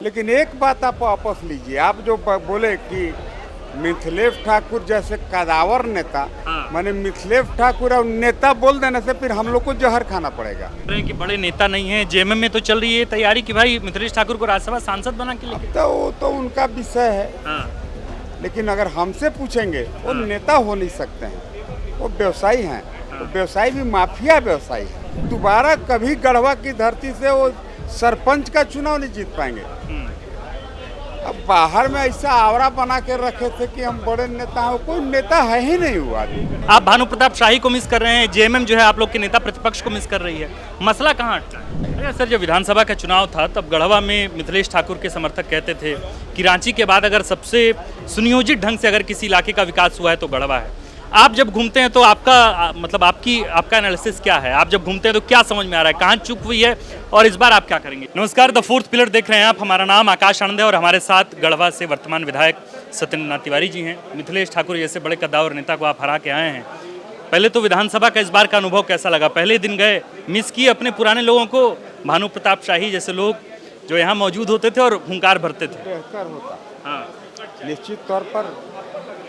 लेकिन एक बात आप वापस लीजिए। आप जो बोले कि मिथिलेश ठाकुर जैसे कदावर नेता, हाँ। माने मिथिलेश ठाकुर और नेता बोल देने से फिर हम लोग को जहर खाना पड़ेगा। रहे हैं कि बड़े नेता नहीं हैं। जेएमएम में तो चल रही है तैयारी कि भाई मिथिलेश ठाकुर को राज्यसभा सांसद बना के लेके। तो वो तो उनका विषय है, हाँ। लेकिन अगर हमसे पूछेंगे वो हाँ। नेता हो नहीं सकते हैं, वो व्यवसायी हैं। हाँ। वो व्यवसायी भी माफिया व्यवसायी है। दोबारा कभी गढ़वा की धरती से वो सरपंच का चुनाव नहीं जीत पाएंगे। अब बाहर में ऐसा आवरा बना के रखे थे कि हम बड़े नेता हैं, कोई नेता है ही नहीं हुआ अभी। आप भानु प्रताप शाही को मिस कर रहे हैं, जेएमएम जो है आप लोग के नेता प्रतिपक्ष को मिस कर रही है। मसला कहाँ अटका है? अरे सर, जब विधानसभा का चुनाव था तब गढ़वा में मिथिलेश ठाकुर के समर्थक कहते थे कि रांची के बाद अगर सबसे सुनियोजित ढंग से अगर किसी इलाके का विकास हुआ है तो गढ़वा है। आप जब घूमते हैं तो आपका आपका एनालिसिस क्या है? आप जब घूमते हैं तो क्या समझ में आ रहा है, कहाँ चूक हुई है और इस बार आप क्या करेंगे? नमस्कार, द फोर्थ पिलर देख रहे हैं आप। हमारा नाम आकाश आनंद है और हमारे साथ गढ़वा से वर्तमान विधायक सत्येंद्र नाथ तिवारी जी हैं। मिथिलेश ठाकुर जैसे बड़े कद्दावर नेता को आप हरा के आए हैं। पहले तो विधानसभा का इस बार का अनुभव कैसा लगा? पहले दिन गए, मिस किए अपने पुराने लोगों को, भानु प्रताप शाही जैसे लोग जो यहाँ मौजूद होते थे और हुंकार भरते थे? बेहतर होता, हाँ। निश्चित तौर पर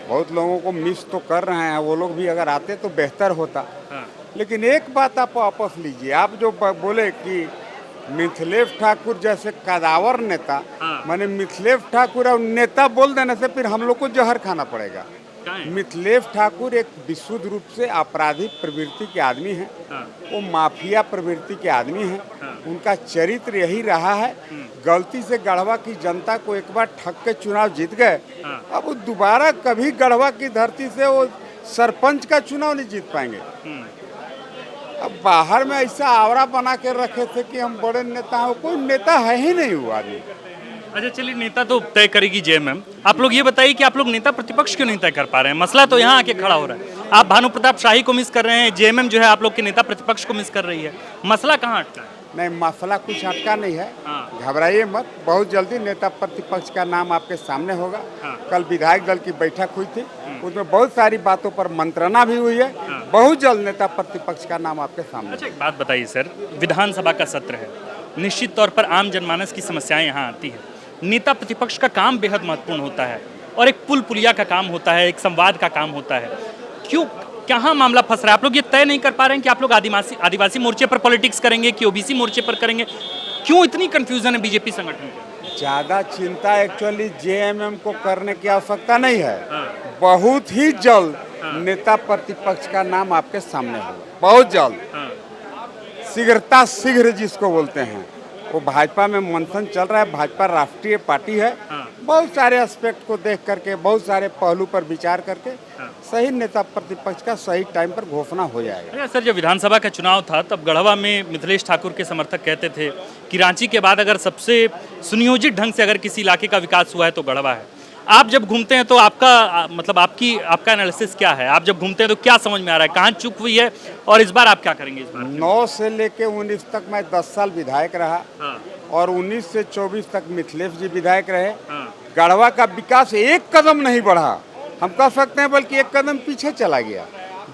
बहुत लोगों को मिस तो कर रहे हैं, वो लोग भी अगर आते तो बेहतर होता। हाँ। लेकिन एक बात आप वापस लीजिए। आप जो बोले कि मिथिलेश ठाकुर जैसे कदावर नेता, हाँ। माने मिथिलेश ठाकुर और नेता बोल देने से फिर हम लोग को जहर खाना पड़ेगा। क्या है? मिथिलेश ठाकुर एक विशुद्ध रूप से आपराधिक प्रवृत्ति के आदमी हैं। हाँ। वो माफिया प्रवृत्ति के आदमी हैं। हाँ। उनका चरित्र यही रहा है। गलती से गढ़वा की जनता को एक बार ठग के चुनाव जीत गए। हाँ। अब वो दोबारा कभी गढ़वा की धरती से वो सरपंच का चुनाव नहीं जीत पाएंगे। अब बाहर में ऐसा आवरा बना के रखे थे कि हम बड़े नेता हैं, कोई नेता है ही नहीं हुआ अभी। अच्छा चलिए, नेता तो तय करेगी जेएमएम। आप लोग ये बताइए कि आप लोग नेता प्रतिपक्ष क्यों नहीं तय कर पा रहे हैं? मसला तो यहाँ आके खड़ा हो रहा है। आप भानु प्रताप शाही को मिस कर रहे हैं, जेएमएम जो है आप लोग के नेता प्रतिपक्ष को मिस कर रही है। मसला कहाँ अटका है? नहीं, मसला कुछ अटका नहीं है। हाँ। घबराइए मत, बहुत जल्दी नेता प्रतिपक्ष का नाम आपके सामने होगा। हाँ। कल विधायक दल की बैठक हुई थी, उसमें बहुत सारी बातों पर मंत्रणा भी हुई है। हाँ। बहुत जल्द नेता प्रतिपक्ष का नाम आपके सामने। अच्छा एक बात बताइए सर, विधानसभा का सत्र है, निश्चित तौर पर आम जनमानस की समस्याएं यहाँ आती हैं। नेता प्रतिपक्ष का काम बेहद महत्वपूर्ण होता है और एक पुल पुलिया का काम होता है, एक संवाद का काम होता है। क्यों, कहाँ मामला फंस रहा है? आप लोग ये तय नहीं कर पा रहे हैं कि आप लोग आदिवासी मोर्चे पर पॉलिटिक्स करेंगे कि ओबीसी मोर्चे पर करेंगे? क्यों इतनी कंफ्यूजन है बीजेपी संगठन में? ज़्यादा चिंता एक्चुअली जेएमएम को करने की आवश्यकता नहीं है। हाँ। बहुत ही जल्द हाँ। नेता प्रतिपक्ष का नाम आपके सामने होगा, बहुत जल्द। हाँ। शीघ्रता शीघ्र जिसको बोलते हैं, वो भाजपा में मंथन चल रहा है। भाजपा राष्ट्रीय पार्टी है। हाँ। बहुत सारे एस्पेक्ट को देख करके, बहुत सारे पहलू पर विचार करके हाँ। सही नेता प्रतिपक्ष का सही टाइम पर घोषणा हो जाएगा। अरे सर, जब विधानसभा का चुनाव था तब गढ़वा में मिथिलेश ठाकुर के समर्थक कहते थे कि रांची के बाद अगर सबसे सुनियोजित ढंग से अगर किसी इलाके का विकास हुआ है तो गढ़वा है। आप जब घूमते हैं तो आपका एनालिसिस क्या है? आप जब घूमते हैं तो क्या समझ में आ रहा है, कहाँ चूक हुई है और इस बार आप क्या करेंगे? इस बार 9 से लेके 19 तक मैं 10 साल विधायक रहा। हाँ। और 19 से 24 तक मिथिलेश जी विधायक रहे। हाँ। गढ़वा का विकास एक कदम नहीं बढ़ा, हम कह सकते हैं, बल्कि एक कदम पीछे चला गया।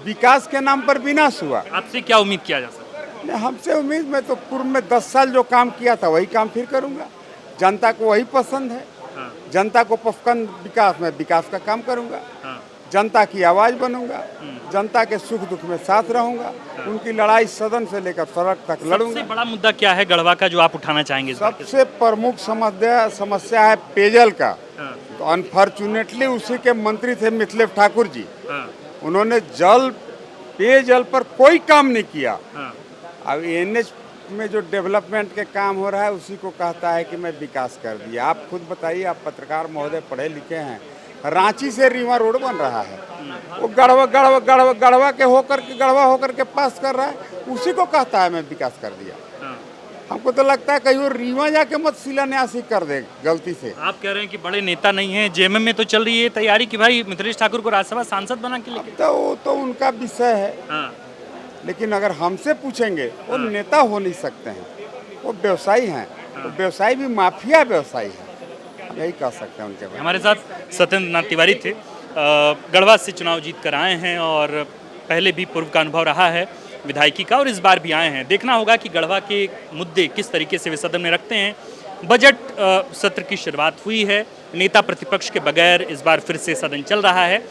विकास के नाम पर विनाश हुआ। आपसे क्या उम्मीद किया जा सकता है? हमसे उम्मीद, मैं तो पूर्व में 10 साल जो काम किया था वही काम फिर करूंगा। जनता को वही पसंद है। हाँ। जनता को पसंद विकास, में विकास का काम करूंगा। हाँ। जनता की आवाज़ बनूंगा। जनता के सुख दुख में साथ रहूंगा। उनकी लड़ाई सदन से लेकर सड़क तक लड़ूंगा। सबसे बड़ा मुद्दा क्या है गढ़वा का जो आप उठाना चाहेंगे इस बार के? सबसे प्रमुख समस्या है पेयजल का। हाँ। तो अनफॉर्चुनेटली उसी के मंत्री थे मिथिलेश ठाकुर जी। हाँ। उन्होंने पेयजल पर कोई काम नहीं किया। हाँ। अब एनएच में जो डेवलपमेंट के काम हो रहा है उसी को कहता है कि मैं विकास कर दिया। आप खुद बताइए, आप पत्रकार महोदय पढ़े लिखे हैं। रांची से रीवा रोड बन रहा है, वो गढ़वा होकर के पास कर रहा है, उसी को कहता है मैं विकास कर दिया। हाँ। हमको तो लगता है कहीं वो रीवा जाके मत शिलान्यास ही कर दे गलती से। आप कह रहे हैं कि बड़े नेता नहीं हैं, जेएमएम में तो चल रही है तैयारी कि भाई मिथिलेश ठाकुर को राज्यसभा सांसद बना के लेके। तो वो तो उनका विषय है, हाँ। लेकिन अगर हमसे पूछेंगे वो नेता हो नहीं सकते हैं, वो व्यवसायी हैं। वो व्यवसायी भी माफिया व्यवसायी है, यही कह सकते हैं उनके बारे में। हमारे साथ सत्येंद्र नाथ तिवारी थे, गढ़वा से चुनाव जीत कर आए हैं और पहले भी पूर्व का अनुभव रहा है विधायकी का और इस बार भी आए हैं। देखना होगा कि गढ़वा के मुद्दे किस तरीके से वे सदन में रखते हैं। बजट सत्र की शुरुआत हुई है। नेता प्रतिपक्ष के बगैर इस बार फिर से सदन चल रहा है।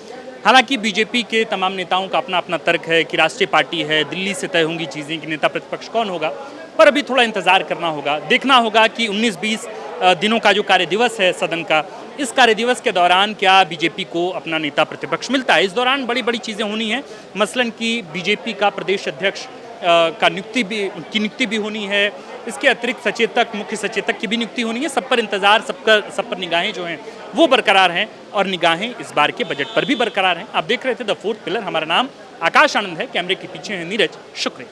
हालांकि बीजेपी के तमाम नेताओं का अपना अपना तर्क है कि राष्ट्रीय पार्टी है, दिल्ली से तय होंगी चीज़ें कि नेता प्रतिपक्ष कौन होगा, पर अभी थोड़ा इंतजार करना होगा, देखना होगा कि 19-20 दिनों का जो कार्य दिवस है सदन का, इस कार्य दिवस के दौरान क्या बीजेपी को अपना नेता प्रतिपक्ष मिलता है। इस दौरान बड़ी बड़ी चीज़ें होनी हैं, मसलन कि बीजेपी का प्रदेश अध्यक्ष का नियुक्ति भी होनी है। इसके अतिरिक्त सचेतक, मुख्य सचेतक की भी नियुक्ति होनी है। सब पर इंतजार, सब पर निगाहें जो हैं वो बरकरार हैं, और निगाहें इस बार के बजट पर भी बरकरार हैं। आप देख रहे थे द फोर्थ पिलर। हमारा नाम आकाश आनंद है, कैमरे के पीछे है नीरज। शुक्रिया।